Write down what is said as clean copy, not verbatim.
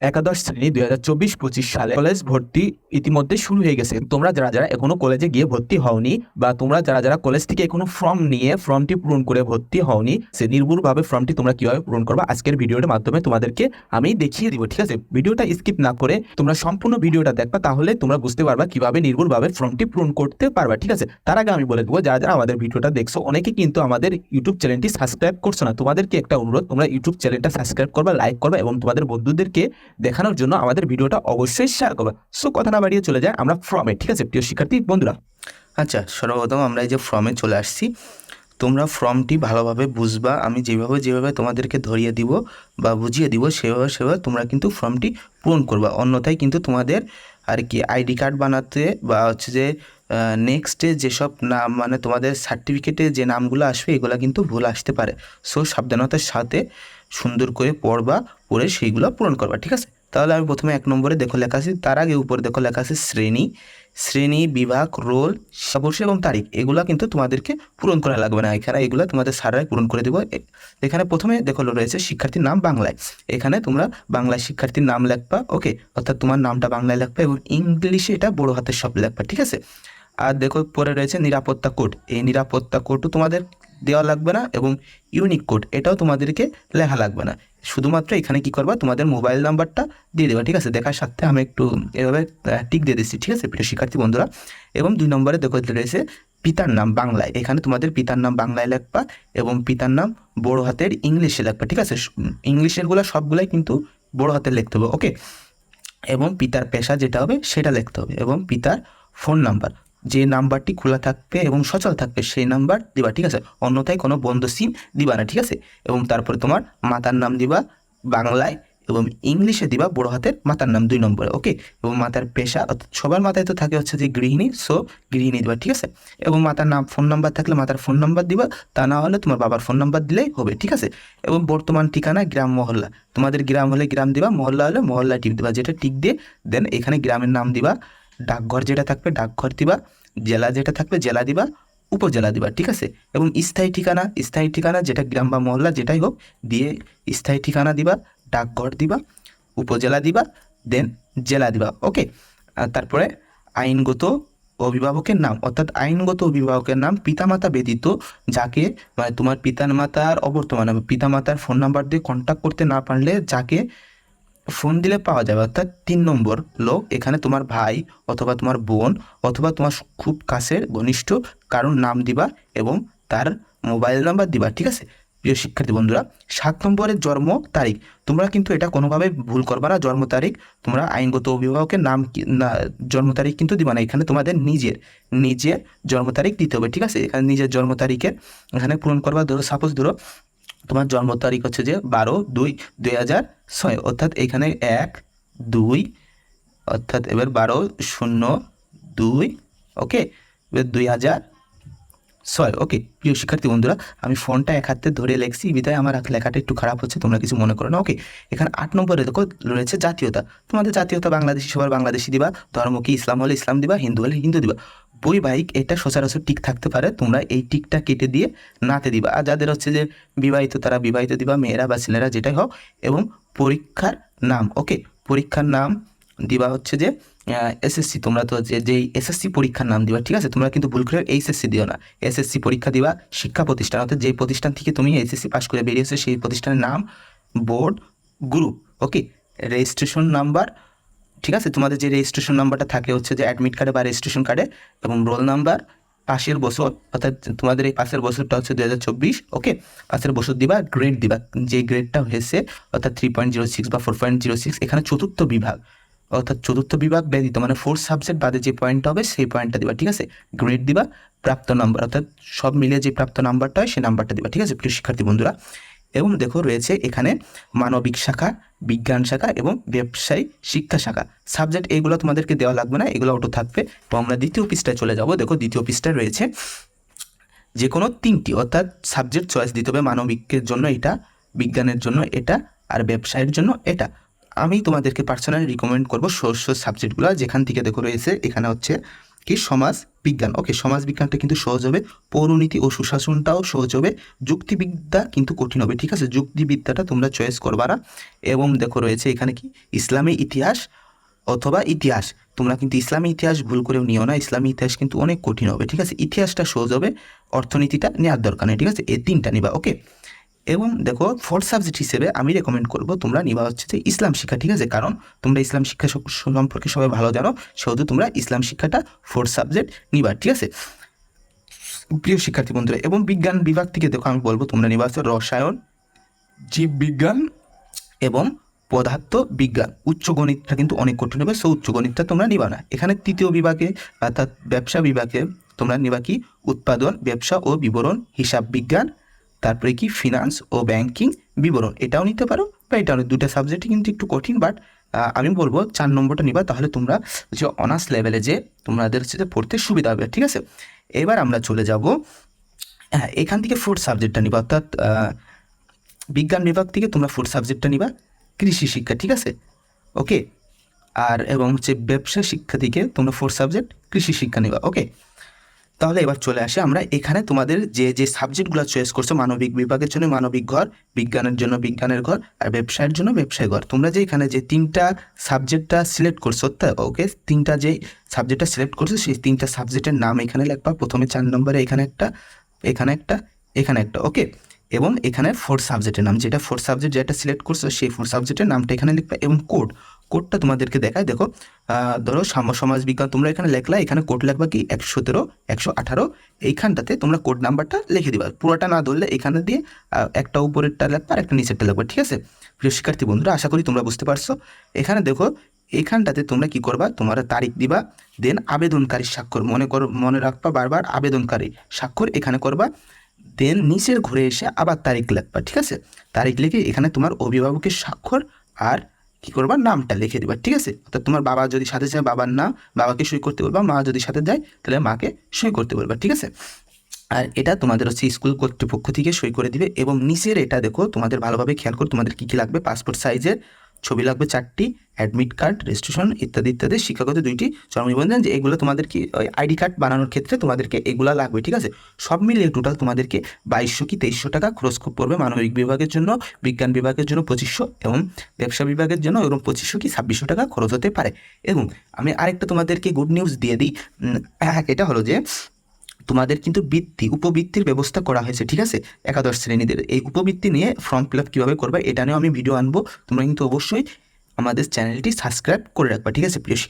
একাদশ শ্রেণী 2024-25 সালে কলেজ ভর্তি ইতিমধ্যে শুরু হয়ে গেছে। তোমরা যারা যারা এখনো কলেজে গিয়ে ভর্তি হওনি বা তোমরা যারা যারা কলেজ থেকে এখনো ফর্ম নিয়ে ফর্মটি পূরণ করে ভর্তি হওনি, সে নির্ভুলভাবে ফর্মটি তোমরা কিভাবে পূরণ করবা আজকের ভিডিওর মাধ্যমে তোমাদেরকে আমি দেখিয়ে দিব। ঠিক আছে, ভিডিওটা স্কিপ না করে তোমরা সম্পূর্ণ ভিডিওটা দেখবা, তাহলে তোমরা বুঝতে পারবা কিভাবে নির্ভুলভাবে ফর্মটি পূরণ করতে পারবা। ঠিক আছে, তার আগে আমি বলে দেবো, যারা যারা আমাদের ভিডিওটা দেখছো অনেকে কিন্তু আমাদের ইউটিউব চ্যানেলটি সাবস্ক্রাইব করছো না। তোমাদেরকে একটা অনুরোধ, তোমরা ইউটিউব চ্যানেলটা সাবস্ক্রাইব করবা, লাইক করবা এবং তোমাদের বন্ধুদেরকে দেখানোর জন্য আমাদের ভিডিওটা অবশ্যই শেয়ার করবা। সো কথা না বাড়িয়ে চলে যায় আমরা ফর্মে। ঠিক আছে প্রিয় শিক্ষার্থী বন্ধুরা, আচ্ছা, সর্বপ্রথম আমরা এই যে ফর্মে চলে আসছি। তোমরা ফর্মটি ভালোভাবে বুঝবা, আমি যেভাবে তোমাদেরকে ধরিয়ে দিব বা বুঝিয়ে দিব সেভাবে তোমরা কিন্তু ফর্মটি পূরণ করবা। অন্যথায় কিন্তু তোমাদের আর কি আইডি কার্ড বানাতে বা হচ্ছে যে নেক্সটে যেসব নাম মানে তোমাদের সার্টিফিকেটে যে নামগুলো আসবে এগুলো কিন্তু ভুল আসতে পারে। সো সাবধানতার সাথে সুন্দর করে পড়বা, পড়ে সেইগুলো পূরণ করবা। ঠিক আছে, তাহলে আমি প্রথমে 1 নম্বরে দেখো লেখা আছে, তার আগে উপরে দেখো লেখা আছে শ্রেণী, বিভাগ, রোল, বর্ষ এবং তারিখ। এগুলো কিন্তু তোমাদেরকে পূরণ করা লাগবে না, এখানে এগুলো তোমাদের স্যাররাই পূরণ করে দেবো। এখানে প্রথমে দেখো রয়েছে শিক্ষার্থীর নাম বাংলায়, এখানে তোমরা বাংলায় শিক্ষার্থীর নাম লিখবা। ওকে, অর্থাৎ তোমার নামটা বাংলায় লিখবা এবং ইংলিশে এটা বড় হাতের সব লিখবা। ঠিক আছে, আর দেখো পরে রয়েছে নিরাপত্তা কোড। এই নিরাপত্তা কোডও তোমাদের দেওয়া লাগবে না এবং ইউনিক কোড এটাও তোমাদেরকে লেখা লাগবে না। শুধুমাত্র এখানে কি করবা, তোমাদের মোবাইল নাম্বারটা দিয়ে দেবা। ঠিক আছে, দেখার সাথে আমি একটু এভাবে টিক দিয়ে দিচ্ছি। ঠিক আছে প্রিয় শিক্ষার্থী বন্ধুরা, এবং 2 নম্বরে দেখো রয়েছে পিতার নাম বাংলায়। এখানে তোমাদের পিতার নাম বাংলায় লিখবা এবং পিতার নাম বড় হাতের ইংলিশে লিখবা। ঠিক আছে, ইংলিশেরগুলো সবগুলাই কিন্তু বড় হাতের লিখতে হবে। ওকে, এবং পিতার পেশা যেটা হবে সেটা লিখতে হবে এবং পিতার ফোন নাম্বার, যে নাম্বারটি খোলা থাকবে এবং সচল থাকবে সেই নাম্বার দিবা। ঠিক আছে, অন্যথায় কোনো বন্ধ সিম দিবা না। ঠিক আছে, এবং তারপরে তোমার মাতার নাম দিবা বাংলায় এবং ইংলিশে দিবা বড় হাতের মাতার নাম 2 নম্বরে। ওকে, এবং মাতার পেশা, অর্থাৎ সবার মাথায় তো থাকে হচ্ছে যে গৃহিণী, সো গৃহিণী দিবা। ঠিক আছে, এবং মাতার নাম ফোন নাম্বার থাকলে মাতার ফোন নাম্বার দিবা, তা না হলে তোমার বাবার ফোন নাম্বার দিলেই হবে। ঠিক আছে, এবং বর্তমান ঠিকানা গ্রাম মহল্লা, তোমাদের গ্রাম হলে গ্রাম দিবা, মহল্লা হলে মহল্লা টিক দিবা, যেটা টিক দিয়ে দেন এখানে গ্রামের নাম দিবা, ডাকঘর যেটা থাকবে ডাকঘর দিবা, জেলা যেটা থাকবে জেলা দিবা, উপজেলা দিবা। ঠিক আছে, এবং স্থায়ী ঠিকানা যেটা গ্রাম বা মহল্লা যেটাই হোক দিয়ে স্থায়ী ঠিকানা দিবা, ডাকঘর দিবা, উপজেলা দিবা, দেন জেলা দিবা। ওকে, আর তারপরে আইনগত অভিভাবকের নাম, অর্থাৎ আইনগত অভিভাবকের নাম পিতামাতা ব্যতীত যাকে মানে তোমার পিতামাতার অবর্তমানে পিতামাতার ফোন নাম্বার দিয়ে কন্ট্যাক্ট করতে না পারলে যাকে ফোন দিলে পাওয়া যাবে, অর্থাৎ 3 নম্বর লোক, এখানে তোমার ভাই অথবা তোমার বোন অথবা তোমার খুব কাছের ঘনিষ্ঠ কারোর নাম দিবা এবং তার মোবাইল নাম্বার দিবা। ঠিক আছে প্রিয় শিক্ষার্থী বন্ধুরা, 7 নম্বরের জন্ম তারিখ, তোমরা কিন্তু এটা কোনোভাবে ভুল করবা না। জন্ম তারিখ তোমরা আইনগত অভিভাবকের নাম জন্ম তারিখ কিন্তু দিবা না, এখানে তোমাদের নিজের জন্ম তারিখ দিতে হবে। ঠিক আছে, এখানে নিজের জন্ম তারিখের এখানে পূরণ করবা। ধরো তোমার জন্ম তারিখ হচ্ছে যে 12/2/2006, অর্থাৎ এখানে 1/2, অর্থাৎ এবার 12/02। ওকে, এবার 2006। ওকে প্রিয় শিক্ষার্থী বন্ধুরা, আমি ফোনটা এক হাতে ধরে লেখছি বিধায় আমার লেখাটা একটু খারাপ হচ্ছে, তোমরা কিছু মনে করো না। ওকে, এখানে 8 নম্বরে দেখো রয়েছে জাতীয়তা, তোমাদের জাতীয়তা বাংলাদেশি, সবার বাংলাদেশি দিবা। ধর্ম কি, ইসলাম হলে ইসলাম দিবা, হিন্দু হলে হিন্দু দিবা। বৈবাহিক এটা সচরাচর টিক থাকতে পারে, তোমরা এই টিকটা কেটে দিয়ে নাতে দিবা। আর যাদের হচ্ছে যে বিবাহিত তারা বিবাহিত দিবা, মেয়েরা বা ছেলেরা যেটাই হোক। এবং পরীক্ষার নাম, ওকে, পরীক্ষার নাম দিবা হচ্ছে যে এসএসসি, তোমরা তো যেই এসএসসি পরীক্ষার নাম দিবা। ঠিক আছে, তোমরা কিন্তু ভুল করে এইচএসসি দিও না, এসএসসি পরীক্ষা দিবা শিক্ষা প্রতিষ্ঠান, অর্থাৎ যেই প্রতিষ্ঠান থেকে তুমি এইচএসসি পাস করে বেরিয়েছো সেই প্রতিষ্ঠানের নাম, বোর্ড, গ্রুপ। ওকে, রেজিস্ট্রেশন নাম্বার, ঠিক আছে, তোমাদের যে রেজিস্ট্রেশন নাম্বারটা থাকে হচ্ছে যে অ্যাডমিট কার্ডে বা রেজিস্ট্রেশন কার্ডে, এবং রোল নাম্বার, পাশের বছর, অর্থাৎ তোমাদের এই পাশের বছরটা হচ্ছে 2024। ওকে, পাশের বছর দিবা, গ্রেড দিবা, যে গ্রেডটা হয়েছে অর্থাৎ 3.06 বা 4.06, এখানে চতুর্থ বিভাগ, অর্থাৎ চতুর্থ বিভাগ ব্যতীত মানে 4 সাবজেক্ট বাদে যে পয়েন্ট হবে সেই পয়েন্টটা দিবা। ঠিক আছে, গ্রেড দিবা, প্রাপ্ত নাম্বার, অর্থাৎ সব মিলিয়ে যে প্রাপ্ত নাম্বারটা হয় সেই নাম্বারটা দিবা। ঠিক আছে প্রিয় শিক্ষার্থী বন্ধুরা, এবং দেখো রয়েছে এখানে মানবিক শাখা, বিজ্ঞান শাখা এবং ব্যবসায়ী শিক্ষা শাখা সাবজেক্ট, এগুলো তোমাদেরকে দেওয়া লাগবে না, এগুলো অটো থাকবে। তো আমরা দ্বিতীয় পৃষ্ঠায় চলে যাব। দেখো দ্বিতীয় পৃষ্ঠায় রয়েছে যে কোনো 3টি, অর্থাৎ সাবজেক্ট চয়েস দিতে হবে। মানবিকের জন্য এটা, বিজ্ঞানের জন্য এটা, আর ব্যবসায়ের জন্য এটা। আমি তোমাদেরকে পার্সোনালি রিকমেন্ড করবো সোর্স সাবজেক্টগুলো, যেখান থেকে দেখো রয়েছে এখানে হচ্ছে কি সমাজ বিজ্ঞান। ওকে, সমাজ বিজ্ঞানটা কিন্তু সহজ হবে, পৌরনীতি ও সুশাসনটাও সহজ হবে, যুক্তিবিদ্যা কিন্তু কঠিন হবে, ঠিক আছে? যুক্তিবিদ্যাটা তোমরা চয়েস করবা না। এবং দেখো রয়েছে এখানে কি ইসলামী ইতিহাস অথবা ইতিহাস, তোমরা কিন্তু ইসলামী ইতিহাস ভুল করেও নিও না, ইসলামী ইতিহাস কিন্তু অনেক কঠিন হবে, ঠিক আছে? ইতিহাসটা সহজ হবে, অর্থনীতিটা নেওয়ার দরকার নেই, ঠিক আছে? এই তিনটা নিবা। ওকে, এবং দেখো ফোর্থ সাবজেক্ট হিসেবে আমি রেকমেন্ড করবো তোমরা নিবা হচ্ছে যে ইসলাম শিক্ষা, ঠিক আছে? কারণ তোমরা ইসলাম শিক্ষা সম্পর্কে সবাই ভালো জানো, সেহেতু তোমরা ইসলাম শিক্ষাটা ফোর্থ সাবজেক্ট নিবা, ঠিক আছে প্রিয় শিক্ষার্থী বন্ধুরা? এবং বিজ্ঞান বিভাগ থেকে দেখো আমি বলবো তোমরা নিবা হচ্ছে রসায়ন, জীববিজ্ঞান এবং পদার্থ বিজ্ঞান। উচ্চ গণিতটা কিন্তু অনেক কঠিন হবে, সো উচ্চ গণিতটা তোমরা নিবা না। এখানে তৃতীয় বিভাগে অর্থাৎ ব্যবসা বিভাগে তোমরা নিবা কি উৎপাদন, ব্যবসা ও বিবরণ, হিসাব বিজ্ঞান, তারপরে কি ফিনান্স ও ব্যাংকিং বিবরণ, এটাও নিতে পারো বা এটাও দুটো সাবজেক্টই কিন্তু একটু কঠিন, বাট আমি বলবো 4 নম্বরটা নিবা, তাহলে তোমরা যে অনার্স লেভেলে যে তোমাদের সাথে পড়তে সুবিধা হবে, ঠিক আছে? এবার আমরা চলে যাব, হ্যাঁ, এখান থেকে ফোর্থ সাবজেক্টটা নিবা, অর্থাৎ বিজ্ঞান বিভাগ থেকে তোমরা ফোর্থ সাবজেক্টটা নিবা কৃষি শিক্ষা, ঠিক আছে? ওকে, আর এবং হচ্ছে ব্যবসা শিক্ষা থেকে তোমরা ফোর্থ সাবজেক্ট কৃষি শিক্ষা নিবা। ওকে, তাহলে এবার চলে আসে আমরা এখানে তোমাদের যে যে সাবজেক্টগুলো চয়েস করছো, মানবিক বিভাগের জন্য মানবিক ঘর, বিজ্ঞানের জন্য বিজ্ঞানের ঘর, আর ব্যবসায়ের জন্য ব্যবসায় ঘর। তোমরা যে এখানে যে 3টা সাবজেক্টটা সিলেক্ট করছো, ওকে, 3টা যে সাবজেক্টটা সিলেক্ট করছো সেই 3টা সাবজেক্টের নাম এখানে লিখবা। প্রথমে 4 নম্বরে এখানে একটা, এখানে একটা, এখানে একটা। ওকে, এবং এখানে ফোর্থ সাবজেক্টের নাম, যেটা ফোর্থ সাবজেক্ট যেটা সিলেক্ট করছো সেই ফোর্থ সাবজেক্টের নামটা এখানে লিখবা। এবং কোডটা তোমাদেরকে দেখায়, দেখো ধরো সমাজ বিজ্ঞান তোমরা এখানে লেখলা, এখানে কোড লিখবা কি 117, 118, এইখানটাতে তোমরা কোড নাম্বারটা লিখে দিবা। পুরোটা না ধরলে এখানে দিয়ে একটা উপরেরটা লিখবা আর একটা নিচেরটা লিখবা, ঠিক আছে প্রিয় শিক্ষার্থী বন্ধুরা? আশা করি তোমরা বুঝতে পারছো। এখানে দেখো এইখানটাতে তোমরা কি করবা, তোমরা তারিখ দিবা, দেন আবেদনকারী স্বাক্ষর, মনে রাখবা বারবার আবেদনকারী স্বাক্ষর এখানে করবা, দেন নিচের ঘুরে এসে আবার তারিখ লিখবা, ঠিক আছে? তারিখ লিখে এখানে তোমার অভিভাবকের স্বাক্ষর আর কি করবা, নামটা লিখে দিবা, ঠিক আছে? অর্থাৎ তোমার বাবা যদি সাথে যায় বাবার নাম, বাবাকে সই করতে বলবা, মা যদি সাথে যায় তাহলে মাকে সই করতে বলবা, ঠিক আছে? আর এটা তোমাদের হচ্ছে স্কুল কর্তৃপক্ষ থেকে সই করে দিবে। এবং নিচের এটা দেখো তোমাদের ভালোভাবে খেয়াল করে, তোমাদের কী কী লাগবে, পাসপোর্ট সাইজের ছবি লাগবে 4টি, অ্যাডমিট কার্ড, রেজিস্ট্রেশন ইত্যাদি ইত্যাদি, শিক্ষাগত 2টি, জন্ম নিবন্ধন, যে এগুলো তোমাদের কি ওই আইডি কার্ড বানানোর ক্ষেত্রে তোমাদেরকে এগুলো লাগবে, ঠিক আছে? সব মিলিয়ে টোটাল তোমাদেরকে 2200 কি 2300 টাকা খরচ পড়বে মানবিক বিভাগের জন্য, বিজ্ঞান বিভাগের জন্য 2500 এবং ব্যবসা বিভাগের জন্য এরকম 2500 কি 2600 টাকা খরচ হতে পারে। এবং আমি আরেকটা তোমাদেরকে গুড নিউজ দিয়ে দিই, এটা হলো যে তোমাদের কিন্তু উপবৃত্তির ব্যবস্থা করা হয়েছে, ঠিক আছে? একাদশ শ্রেণীদের এই উপবৃত্তি নিয়ে ফর্ম ফিল আপ কীভাবে করবে এটা নিয়েও আমি ভিডিও আনবো, তোমরা কিন্তু অবশ্যই আমাদের চ্যানেলটি সাবস্ক্রাইব করে রাখবা, ঠিক আছে প্রিয়